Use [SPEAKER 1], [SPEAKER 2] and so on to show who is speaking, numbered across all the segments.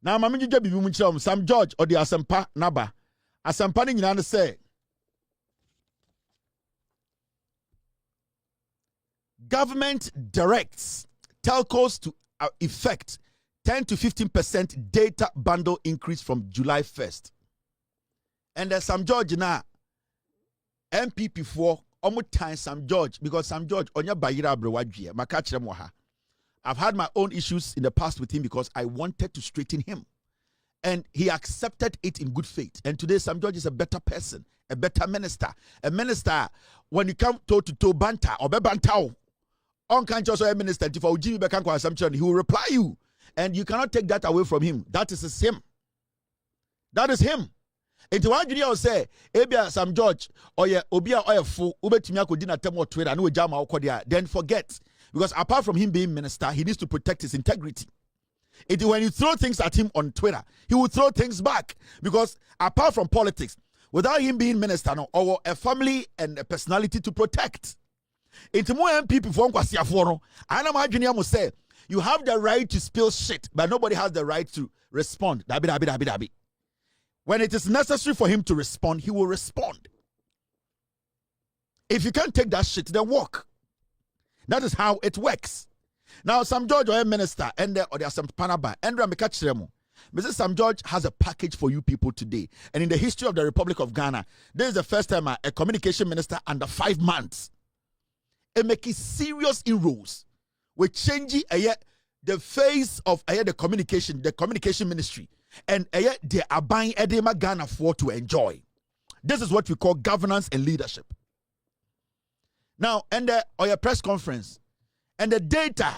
[SPEAKER 1] Now, Mamma Jabi Munchum, Sam George or the Asampa Naba. Asampa in say government directs telcos to effect 10 to 15% data bundle increase from July 1st. And there's Sam George now, MPP for almost time Sam George, because Sam George, on your bayira brewadje, makachre moha. I've had my own issues in the past with him because I wanted to straighten him. And he accepted it in good faith. And today, Sam George is a better person, a better minister. A minister, when you come toe-to-toe banter, or bantao, on can't just a minister, if he will reply you. And you cannot take that away from him. That is him. That is him. Into one junior say, Ebia Sam George, or ye Obia or fool, Ubetimia could dinner temo Twitter, and Jama or Kodia, then forget. Because apart from him being minister, he needs to protect his integrity. When you throw things at him on Twitter, he will throw things back. Because apart from politics, without him being minister, no, or a family and a personality to protect. Into more MPP for Kwasiafono, and I'm junior must say, you have the right to spill shit, but nobody has the right to respond. Dabi. When it is necessary for him to respond, he will respond. If you can't take that shit, then walk. That is how it works. Now, Sam George or a minister, and there are some panaba, and Ramikachiremo. Mrs. Sam George has a package for you people today. And in the history of the Republic of Ghana, this is the first time a communication minister under 5 months and making serious inroads with changing the face of the communication ministry. And they are buying Edema Ghana for to enjoy. This is what we call governance and leadership. Now, and your press conference, and the data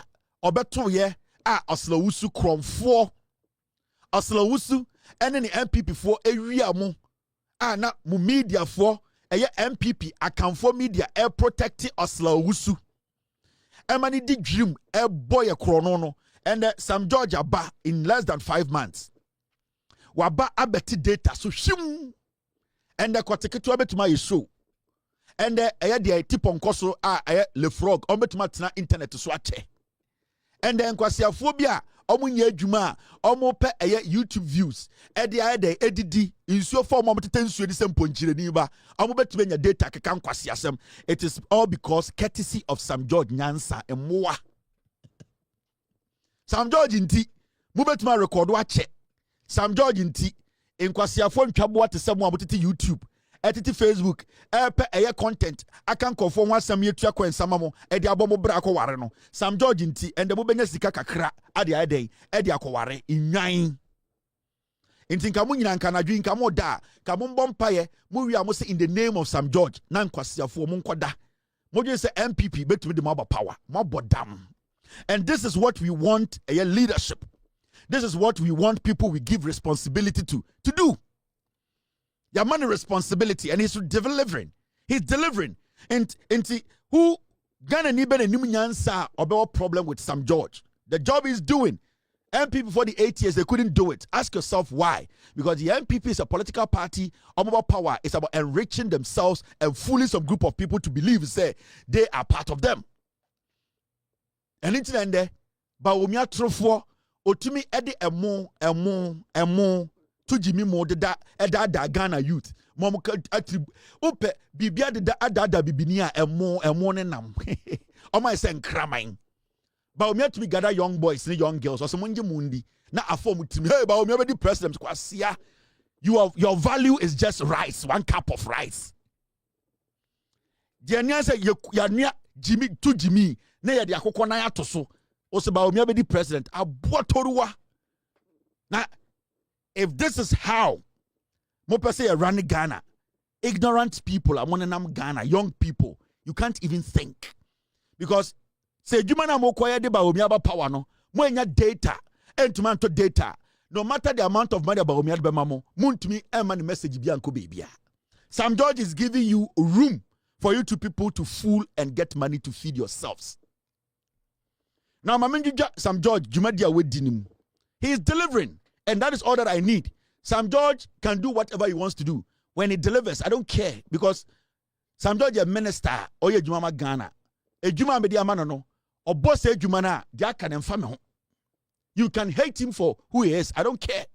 [SPEAKER 1] obeto ye oslawusu krom 4 oslawusu and then the MPP for area mo na mu media for MPP account for media protect oslawusu emani di dream boy krono no and Sam George aba in less than 5 months waba abeti data so shim and the kwateketu abetuma yeso and the tip on koso le frog ometuma tena internet so ache and then kwasiafobia omunye adwuma omope YouTube views edidi insuo form omotete nsuo di semponchire ni ba omobetuma nya data keka nkwasiasem. It is all because courtesy of Sam George Nyansa emoa. Sam George inti mubetuma record wache Sam George inti nkwasiafo ntwabo te semo abotete YouTube etiti Facebook content akan kofo ho asam yetua kwensama mo ede abomo bra akoware no Sam George nti ende mo benya sika kakra ade ede akoware inwan nti nka mo nyina nka nadwi nka mo da ka mo mbompaye mo wi amo say in the name of Sam George na nkwasiafo mo nkoda mo je say MPP betumi de mo power mo bodam. And this is what we want a leadership. This is what we want people we give responsibility to do. Your money responsibility, and he's delivering. He's delivering. And who Ghana need better nyansa about problem with Sam George. The job he's doing. MPP for the 8 years, they couldn't do it. Ask yourself why. Because the MPP is a political party. About power. It's about enriching themselves and fooling some group of people to believe say they are part of them. And into there, but umia trofo otumi ede emo to Jimmy mo da Ghana youth. Mom upe bibia da bibinia emo ne nam. Oma isen kramain. Ba umia to me gather young boys and young girls or some mundi na afom timi. Hey, ba umia be the president kwasia. Your value is just rice, 1 cup of rice. Jenya say ya nia Jimmy to Jimmy na ya de akokɔ na ya to so. Oseba umia be the president abotoruwa. Na if this is how Mopese run Ghana, ignorant people, I'm Ghana, young people, you can't even think. Because say Jumana Mokoya de Baomiaba power no, Moya data, and to data, no matter the amount of money about Baomiaba Mamo, moon to me, and message Bianco Babia. Sam George is giving you room for you people to fool and get money to feed yourselves. Now, Sam George, Jumadia with Dinim. He is delivering. And that is all that I need. Sam George can do whatever he wants to do. When he delivers, I don't care. Because Sam George is a minister. Or ye Jumama Ghana. A Juma media man no. Or boss a Jumana. Dia can infame. You can hate him for who he is. I don't care.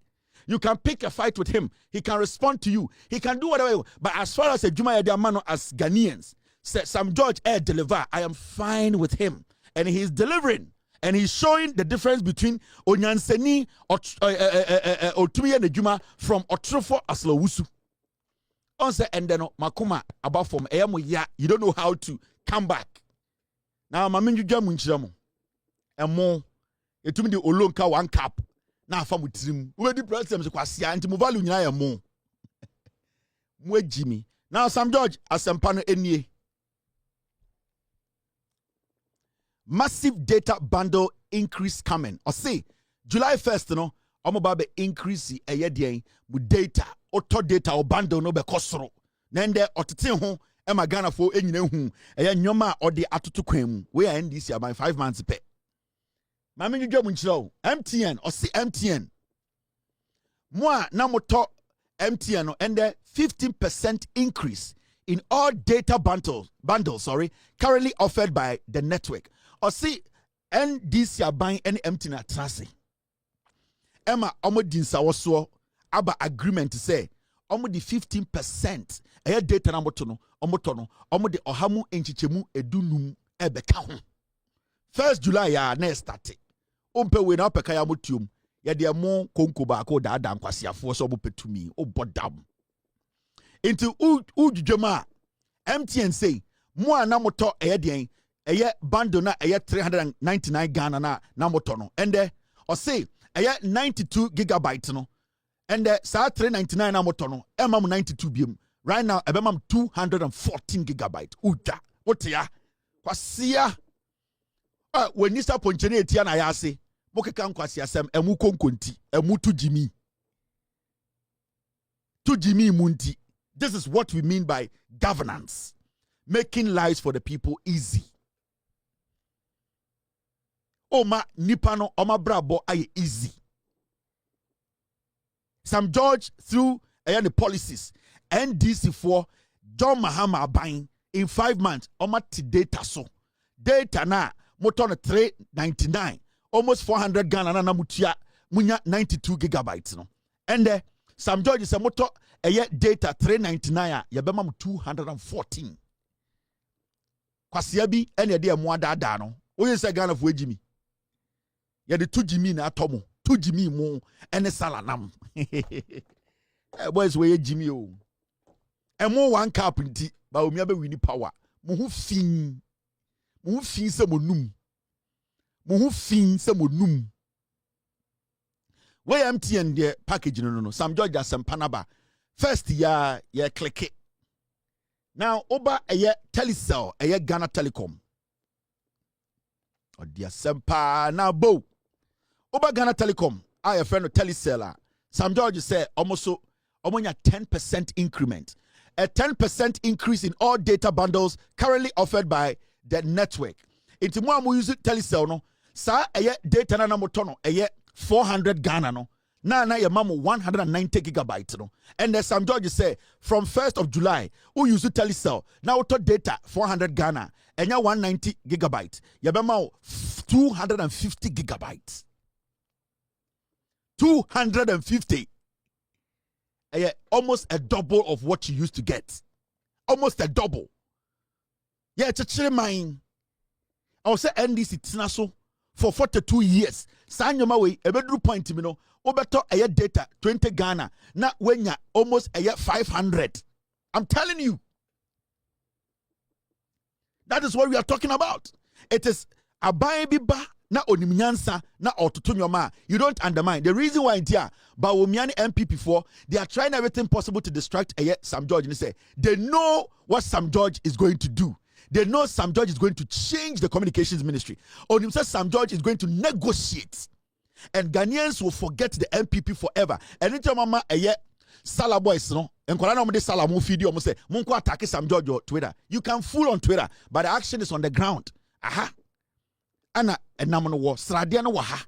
[SPEAKER 1] You can pick a fight with him. He can respond to you. He can do whatever. But as far as a Juma Yadiamano as Ghanaians, Sam George deliver. I am fine with him. And he's delivering. And he's showing the difference between Onyanseni Otumiye Nejuma from Otrofo Aslowusu. Onse endeno makuma about from ya. You don't know how to come back. Now maminju jamu nchiramu. Emo etumi de olonka 1 cup. Na afa mutirim. We di president kwase anti mo value nyina emo. Mo Jimmy. Now Sam George asempa no enie. Massive data bundle increase coming. Or say July 1st, no, omobabe increase eyedien with data, auto data or bundle no be kosoro. Nende otete ho e magana fo enyine hu eye nyoma ode atoto kwam. We are this year by 5 months pe. Mama nyudwa munchiro MTN or say MTN. Moi na moto MTN no and 15% increase in all data bundles currently offered by the network. Or see, and this year buying any empty na trase. Emma omodinsa waswo aba agreement to say omodi 15% eye data na motono omodi ohamu enchichemu edunum ebeka ho. 1st July ya na start. Ompe we na opeka ya motium ya de mo konko ba ko da adam kwasiafo so obetumi obodam. Into ujujema MTN say mo na moto eye den eye bundle na eye 399 Ghana na moto no ende or say eye 92 gigabyte no ende sa 399 na moto no emam 92 biem right now ebemam 214 gigabyte uja wotia kwasia when you start ponchene etia na ya se mokeka nkwasia sem emu konkonti emu tujimi munti. This is what we mean by governance, making lives for the people easy. Oma nipano oma brabo aye easy. Sam George through the policies NDC for John Mahama buying in 5 months oma ti data so data na motor 399 almost 400 Ghana na mutia munya 92 gigabytes no and Sam George is a motor data 399 yabema 214 kwasia bi ene de mo adada no oye se Ghana fo ejimi ya de tujimi na atomo tujimi mu ene salanam boys we ejimi o emo 1 cup nti ba omi abe wini power mo hu fin se monum we MTN the package no Sam George asempanaba first ya click it now oba eye telecell eye Ghana Telecom o dia sempa na bo oba Ghana Telecom I friend of telecell Sam George say almost omonya 10% increment, a 10% increase in all data bundles currently offered by the network. Into mo amu use telecell no sa eye data na motono eye 400 Ghana no na ye mamu 190 gigabytes no and then Sam George say from 1st of July who use telecell now auto data 400 Ghana and ya 190 gigabytes ye be ma 250 gigabytes 250 almost a double of what you used to get, almost a double. Yeah, it's a chill mine. I will say NDC Tinaso for 42 years. Sanyoma way a bedroom point to me no. Obeto a data 20 Ghana. Now when ya almost a 500. I'm telling you. That is what we are talking about. It is a baby ba na onimnyansa na otutunyoma. You don't undermine. The reason why here, but Womiani MPP for they are trying everything possible to distract Sam George. And they say they know what Sam George is going to do. They know Sam George is going to change the communications ministry. On himself, Sam George is going to negotiate. And Ghanaians will forget the MPP forever. And anytime mama Sala boys no and Kolana Sala mo video almost say Munko attack Sam George on Twitter. You can fool on Twitter, but the action is on the ground. Aha. Anna and Namano war Sradiana waha.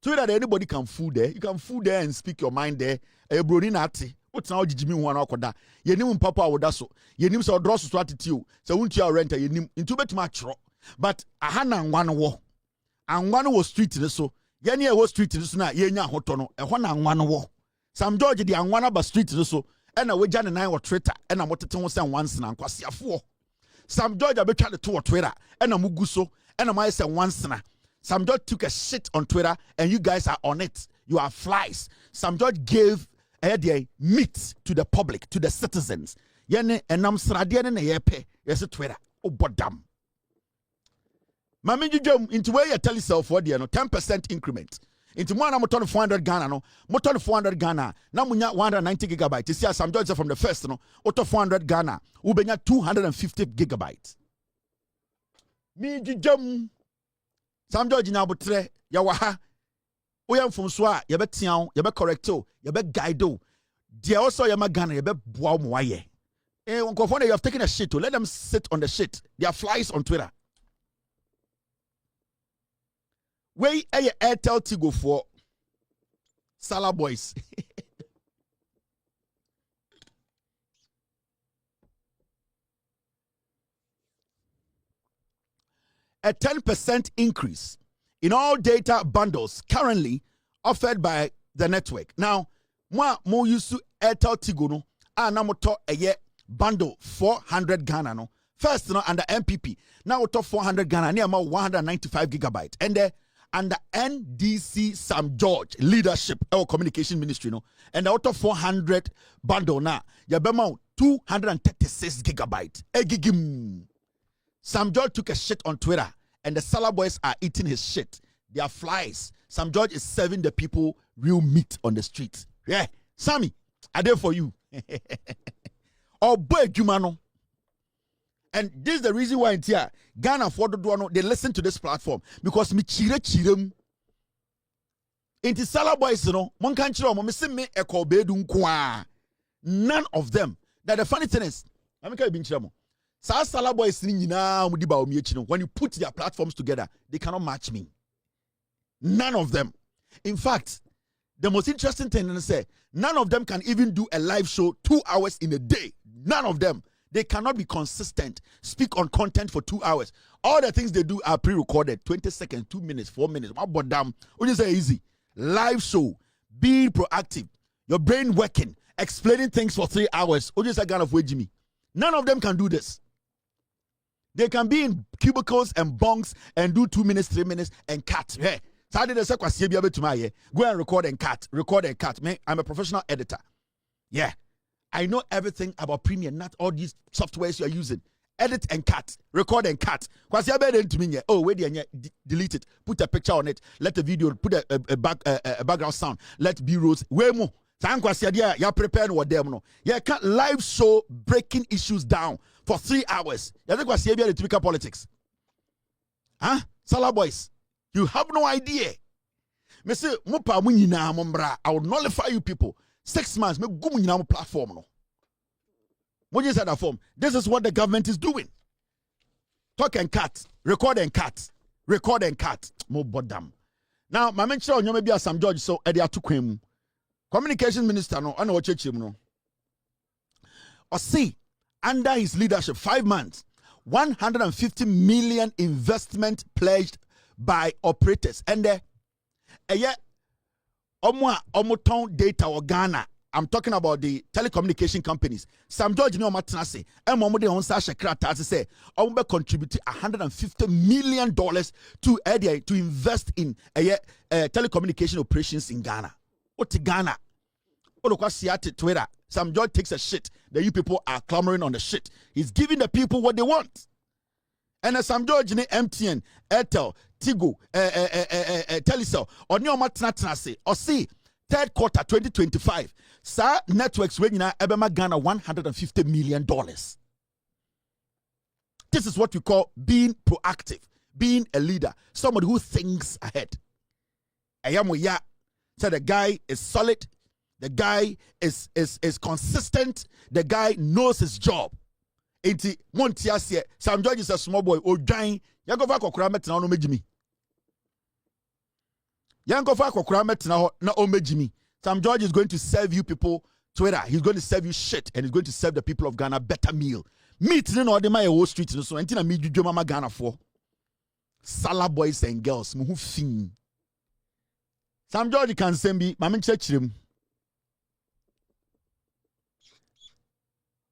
[SPEAKER 1] Twitter anybody can fool there. You can fool there and speak your mind there. Brodinati. What's now Jimmy one okoda? Ye nim papa wodaso. Ye nim so draw attitude. So won't you renter ye nim into bet match. But ahana one war. and one was street in so yeni was street in so na yenya hotono e ho na anwa no wo Sam George di anwa ba street in so e na we jane nan wo Twitter e na motete ho sen once na nkwasiafo Sam George abetwa de to Twitter e na mugu so e na mai sen once na Sam George took a shit on Twitter and you guys are on it. You are flies. Sam George gave meat to the public, to the citizens. Yene enam srade ne yepe yes Twitter. Oh bodam. Mami jujum into where you tell yourself for the 10% increment. Into one I'm 400 Ghana no. Mo 400 Ghana. Na munya 190 gigabytes. You see Sam George from the first no. Auto 400 Ghana. Ubenya 250 gigabytes. Mi jujum Sam George na botre ya waha oyam from so a ye betian ye be correcto ye be guido dia also ye magana ye be boa mo waye unkofo you have taken a shit to let them sit on the shit. There are flies on Twitter. Wey Airtel Tigo for Sala boys. A 10% increase in all data bundles currently offered by the network. Now, mo used to Airtel Tigo no, na moto a bundle 400 Ghana no. First no under MPP. Now we talk 400 Ghana near about 195 gigabyte. And under NDC Sam George leadership our communication ministry no. And out of 400 bundle now, you be 236 gigabyte. Egigim. Sam George took a shit on Twitter, and the Salah boys are eating his shit. They are flies. Sam George is serving the people real meat on the street. Yeah, Sammy, I there for you. Oh boy, Jumano. And this is the reason why in here, Ghana for the Duano, they listen to this platform because me chirem. Inti Salah boys, you know, mon can't you me eko bedun kwa. None of them. That the funny thing is, I'm going to Salah boys when you put their platforms together, they cannot match me. None of them. In fact, the most interesting thing is say none of them can even do a live show 2 hours in a day. None of them. They cannot be consistent, speak on content for 2 hours. All the things they do are pre-recorded, 20 seconds, 2 minutes, 4 minutes. What damn? What is easy? Live show, being proactive, your brain working, explaining things for 3 hours. What is that kind of way, Jimmy? None of them can do this. They can be in cubicles and bunks and do 2 minutes, 3 minutes and cut. Hey, go and record and cut. Man, I'm a professional editor. Yeah, I know everything about Premiere, not all these softwares you're using. Edit and cut, record and cut. Oh, wait, delete it. Put a picture on it. Let the video put a background sound. Let B-rolls. Way more. You prepare what them no. You can't live show breaking issues down for 3 hours. You think what's the typical politics? Huh? Salah boys, you have no idea. Me say mupa munyina mombra. I will nullify you people. 6 months. Me go munyina platform no. What is that form? This is what the government is doing. Talk and cut, record and cut, record and cut. Mo bodam. Now, my mention on you maybe a Sam George so Eddie Atukwem. Communication minister no, I know what you know. Or see, under his leadership, 5 months, 150 million investment pledged by operators. And yet, omoton data or Ghana. I'm talking about the telecommunication companies. Sam George no matanase. Emomo on Sasha Krata say, Ombe contribute $150 million to invest in telecommunication operations in Ghana. What Ghana? Twitter. Sam George takes a shit. The you people are clamoring on the shit. He's giving the people what they want. And Sam George MTN, Airtel, Tigo, Telecel, or Neo Matanase, or see. Third quarter 2025, sa networks when Ebema Ghana $150 million. This is what we call being proactive, being a leader, somebody who thinks ahead. Ayamoya said the guy is solid, the guy is consistent, the guy knows his job. Enti Montiasie, Sam George is a small boy, or dying, Yagova Kokuramet na no mejimi. Sam George is going to serve you people Twitter. He's going to serve you shit, and he's going to serve the people of Ghana better meal. Meat in all the my whole street so anything I meet you mama Ghana for. Sala boys and girls, muhu fin. Sam George can send me, Mamin Chechrim.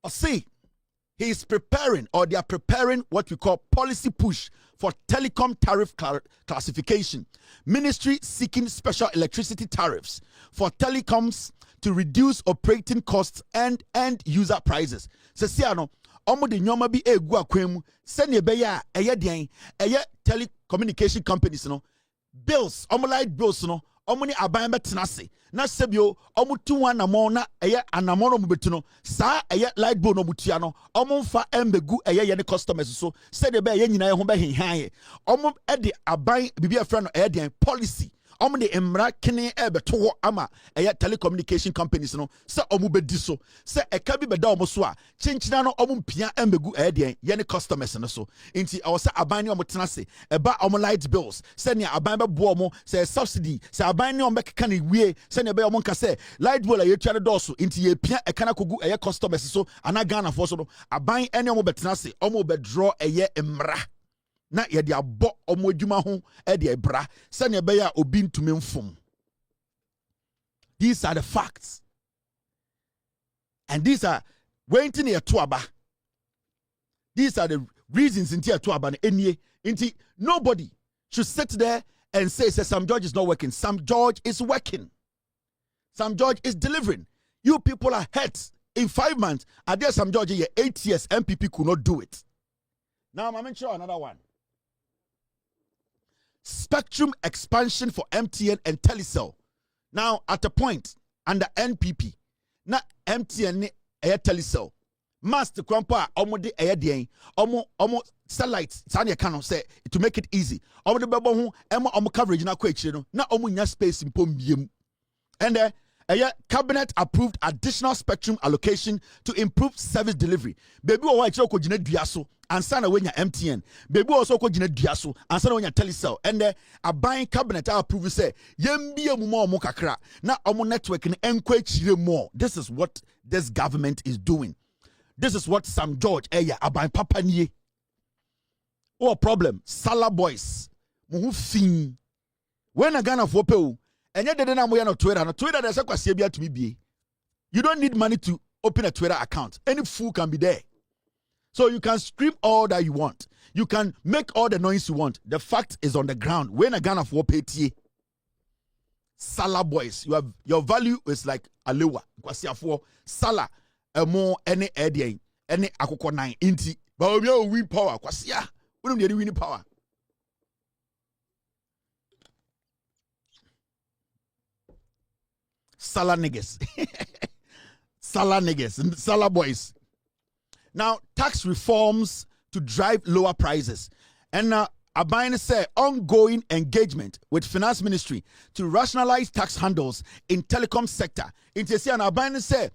[SPEAKER 1] Or see, he is preparing, or they are preparing what we call policy push for telecom tariff classification. Ministry seeking special electricity tariffs for telecoms to reduce operating costs and end user prices. Sesiano, omo de nyoma bi egu akwemu sene be ya eye den eye telecommunication companies no bills omo light bills no omo ni aban betena se na sebio omo tu anamo na eye anamo no betuno sa eye light bill no mutua no omo mfa embegu eye ye ne customers so sene be ye nyina ye ho be henhan omo e de aban bibia fra no eye den policy omo de emra kene ebeto ama eye telecommunication companies no se omo bedi so se eka bi beda omo so a chinchina no omo mpia embegu eye ne customers no so nti awo se aban ne omo tena se eba omo light bills se ne aban be bo omo se subsidy se aban ne omo keka ne wie se ne be omo nka se light bill ye tua ne doso nti ye pia eka na kogu eye customers so ana Ghana for so no aban ene omo betena se omo be draw eye emra na ye de abo omo adwuma ho e de ebra se ne be ya obi ntumi mfom. These are the facts, and these are waiting here to aba. These are the reasons in here to aba enie inti nobody should sit there and say Sam George is not working. Sam George is working. Sam George is delivering. You people are hurt. In 5 months, I dare Sam George here 8 years MPP could not do it. Now I'm going to show another one. Spectrum expansion for MTN and Telecel. Now, at a point, under NPP, na MTN air Telecel, Master Kwampa, omo de air dien, omo satellites, Sanya Kano say, to make it easy. Omo de babo hu, omo coverage na kwechino, na omo nya space in pombium. And cabinet approved additional spectrum allocation to improve service delivery. Baby o wa ichiro ko jina duaso ansa na wenya MTN. Baby also ko jina duaso ansa na wenya Telecel. And a buying cabinet approve say yembie mu mo kakra na omo network ni enkwa chire more. This is what this government is doing. This is what Sam George aban papa nie. Oh problem, Sala boys. Mu fin. When a Ghana for pe and yet, they no Twitter. No Twitter, there's a question to me. You don't need money to open a Twitter account. Any fool can be there. So you can scream all that you want. You can make all the noise you want. The fact is on the ground. When a Ghana for pay Sala boys, your value is like Alewa. Kwasia for Sala, more any idea, any akoko nine inti. But we win power. Kwasia, we don't need winning power. Sala niggas. Sala niggas. Sala boys. Now, tax reforms to drive lower prices. And Abain say ongoing engagement with finance ministry to rationalize tax handles in telecom sector. Intesi and Abain say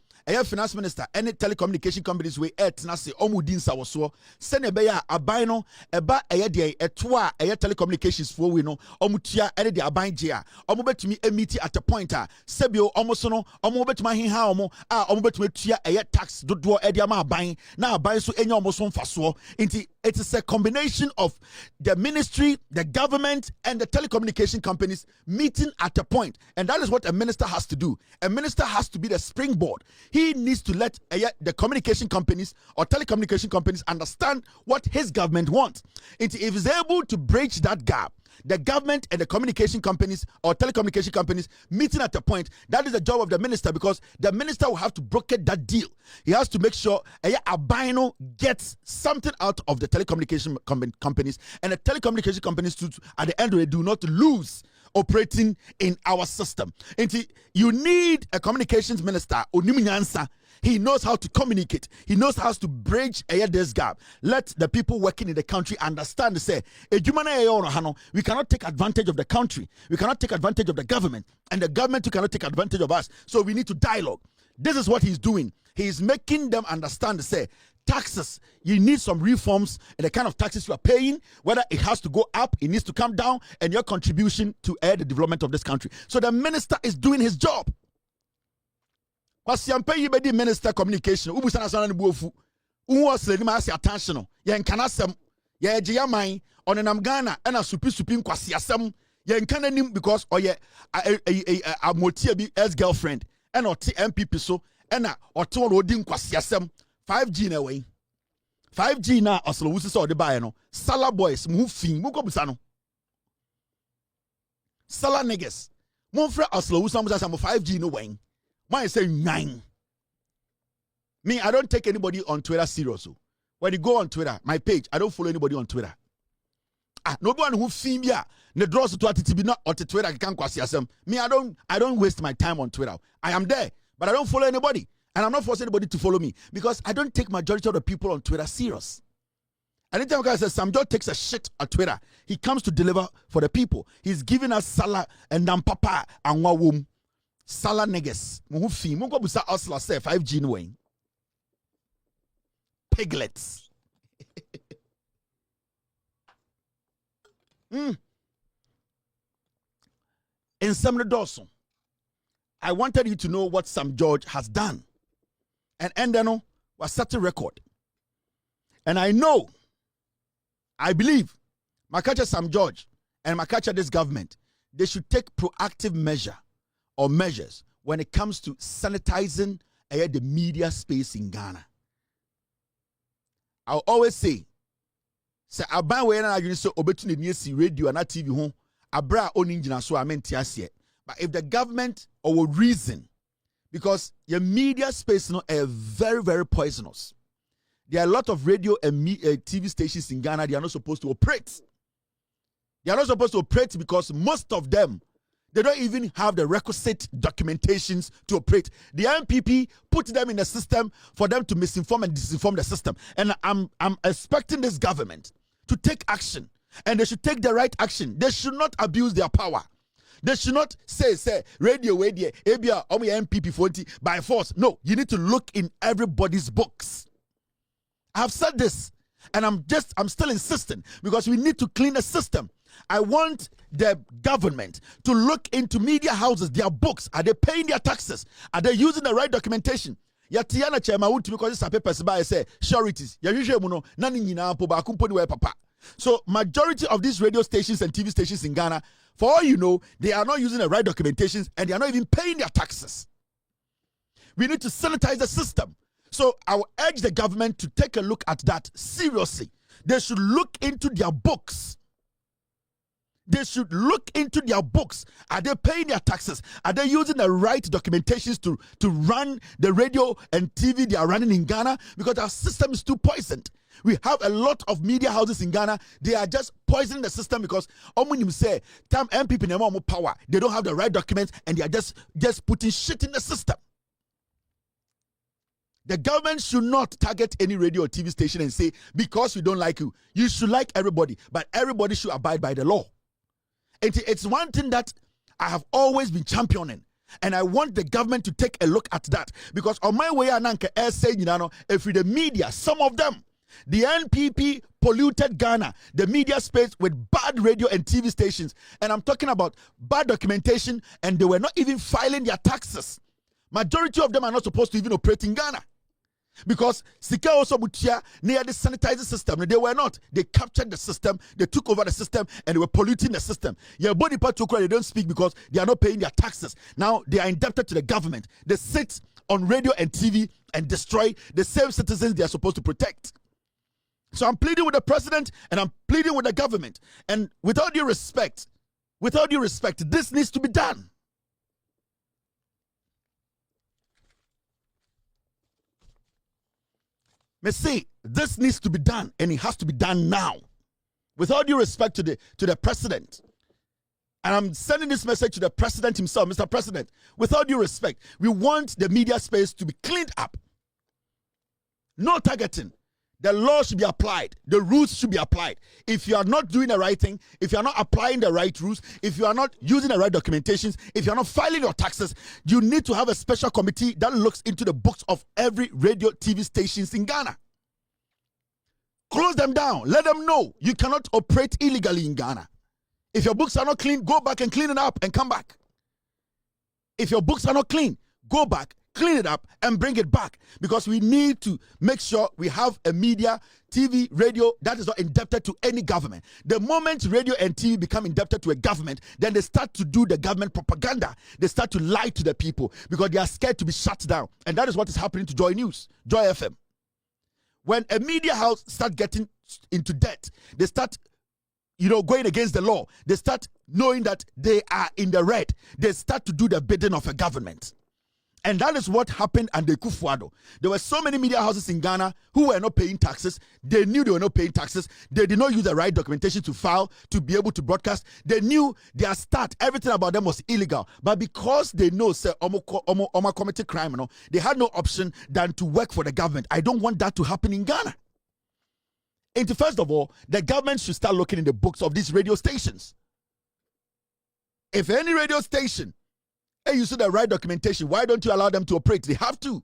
[SPEAKER 1] finance minister any telecommunication companies we nase omudin sawoso sene be ya aban no eba de etoa telecommunications for we no omutua ene de aban je a omobetumi emiti at a point a sebio omoso no omobetuma hinha omo a omobetuma tua tax dodo e de ama aban na aban so enya omoso mfaso nti it is a combination of the ministry, the government, and the telecommunication companies meeting at a point. And that is what a minister has to do. A minister has to be the springboard. He needs to let the communication companies or telecommunication companies understand what his government wants. And if he's able to bridge that gap, the government and the communication companies or telecommunication companies meeting at a point, that is the job of the minister, because the minister will have to broker that deal. He has to make sure Abino gets something out of the telecommunication companies, and the telecommunication companies at the end of the day do not lose operating in our system. And you need a communications minister, Onimunyansa. He knows how to communicate. He knows how to bridge this gap. Let the people working in the country understand. Say, we cannot take advantage of the country. We cannot take advantage of the government. And the government cannot take advantage of us. So we need to dialogue. This is what he's doing. He's making them understand. Say, taxes, you need some reforms in the kind of taxes you are paying, whether it has to go up, it needs to come down, and your contribution to the development of this country. So the minister is doing his job. Kwasiampe minister communication. Ubu sana sana ni buofu. Uwa sile ni maasi attention. Ya nkana sem. Ye Jiamai on an Ghana and a supi kwasiasem. Ye nkananim because oye a motiabi as girlfriend and or MPP so and or to odin kwasiasem 5G na way. 5G na oslo wusi so de buy no. Sala boys mu fin mu ko busa no. Sala niggas. Mon frère oslo wusi am 5G no way. Why say 9? Me, I don't take anybody on Twitter seriously. When you go on Twitter, my page, I don't follow anybody on Twitter. No one who film ya, ne draws to be not on Twitter. Me, I don't waste my time on Twitter. I am there, but I don't follow anybody, and I'm not forcing anybody to follow me because I don't take majority of the people on Twitter serious. Anytime a guy says Sam George takes a shit at Twitter, he comes to deliver for the people. He's giving us Salah and Nampapa and Wawum. Salah niggas. Muhufi. Mungo busa osla say 5G no way. Piglets. In some Dawson, I wanted you to know what Sam George has done. And Endeno was set a record. And I know, I believe, Makacha Sam George and Makacha this government, they should take proactive measures when it comes to sanitizing the media space in Ghana. I'll always say aban we na adwene so obetune ne si radio na TV ho abra oni ngina so amenti ase. But if the government or reason, because your media space no are very, very poisonous. There are a lot of radio and TV stations in Ghana, they are not supposed to operate. They are not supposed to operate because most of them, they don't even have the requisite documentations to operate. The MPP put them in the system for them to misinform and disinform the system. And I'm expecting this government to take action. And they should take the right action. They should not abuse their power. They should not say, radio, ABR, MPP 40 by force. No, you need to look in everybody's books. I've said this, and I'm still insisting because we need to clean the system. I want the government to look into media houses, their books. Are they paying their taxes? Are they using the right documentation? Yatiana chairman would because it's a papers by say sureties. So majority of these radio stations and TV stations in Ghana, for all you know, they are not using the right documentations and they are not even paying their taxes. We need to sanitize the system. So I will urge the government to take a look at that seriously. They should look into their books. They should look into their books. Are they paying their taxes? Are they using the right documentations to run the radio and TV they are running in Ghana? Because our system is too poisoned. We have a lot of media houses in Ghana. They are just poisoning the system because say time MPP never more power. They don't have the right documents and they are just putting shit in the system. The government should not target any radio or TV station and say, because we don't like you, you should like everybody, but everybody should abide by the law. It's one thing that I have always been championing, and I want the government to take a look at that. Because on my way, Ananka air saying, if the media, some of them, the NPP polluted Ghana, the media space with bad radio and TV stations. And I'm talking about bad documentation, and they were not even filing their taxes. Majority of them are not supposed to even operate in Ghana. Because Sika also Mutia near the sanitizing system. They were not. They captured the system, they took over the system, and they were polluting the system. Your body part they don't speak because they are not paying their taxes. Now they are indebted to the government. They sit on radio and TV and destroy the same citizens they are supposed to protect. So I'm pleading with the president and I'm pleading with the government. And with all due respect, this needs to be done. May say this needs to be done, and it has to be done now. With all due respect to the president, and I'm sending this message to the president himself, Mr. President. With all due respect, we want the media space to be cleaned up. No targeting. The law should be applied. The rules should be applied. If you are not doing the right thing, if you are not applying the right rules, if you are not using the right documentations, if you are not filing your taxes, you need to have a special committee that looks into the books of every radio TV stations in Ghana. Close them down. Let them know you cannot operate illegally in Ghana. If your books are not clean, go back and clean it up and come back. If your books are not clean, go back, clean it up and bring it back, because we need to make sure we have a media, TV, radio that is not indebted to any government. The moment radio and TV become indebted to a government, then they start to do the government propaganda. They start to lie to the people because they are scared to be shut down. And that is what is happening to Joy News, Joy FM. When a media house start getting into debt, they start going against the law. They start knowing that they are in the red. They start to do the bidding of a government. And that is what happened under Kufuor. There were so many media houses in Ghana who were not paying taxes. They knew they were not paying taxes. They did not use the right documentation to file, to be able to broadcast. They knew their start, everything about them was illegal. But because they know, say, Omo committed crime, they had no option than to work for the government. I don't want that to happen in Ghana. And first of all, the government should start looking in the books of these radio stations. If any radio station, you see the right documentation, why don't you allow them to operate? They have to.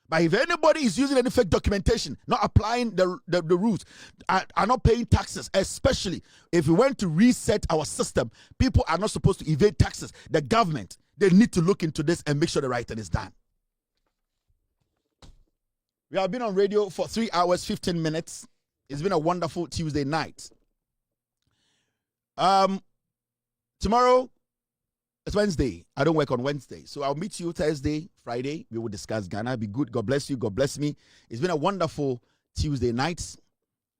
[SPEAKER 1] But if anybody is using any fake documentation, not applying the rules, are not paying taxes, especially if we want to reset our system, people are not supposed to evade taxes. The government, they need to look into this and make sure the right thing is done. We have been on radio for 3 hours, 15 minutes. It's been a wonderful Tuesday night. Tomorrow, it's Wednesday. I don't work on Wednesday. So I'll meet you Thursday, Friday. We will discuss Ghana. Be good. God bless you. God bless me. It's been a wonderful Tuesday night.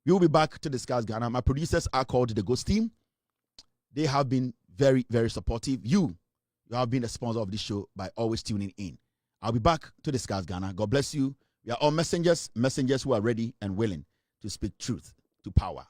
[SPEAKER 1] We will be back to discuss Ghana. My producers are called the Ghost Team. They have been very, very supportive. You have been a sponsor of this show by always tuning in. I'll be back to discuss Ghana. God bless you. We are all messengers who are ready and willing to speak truth to power.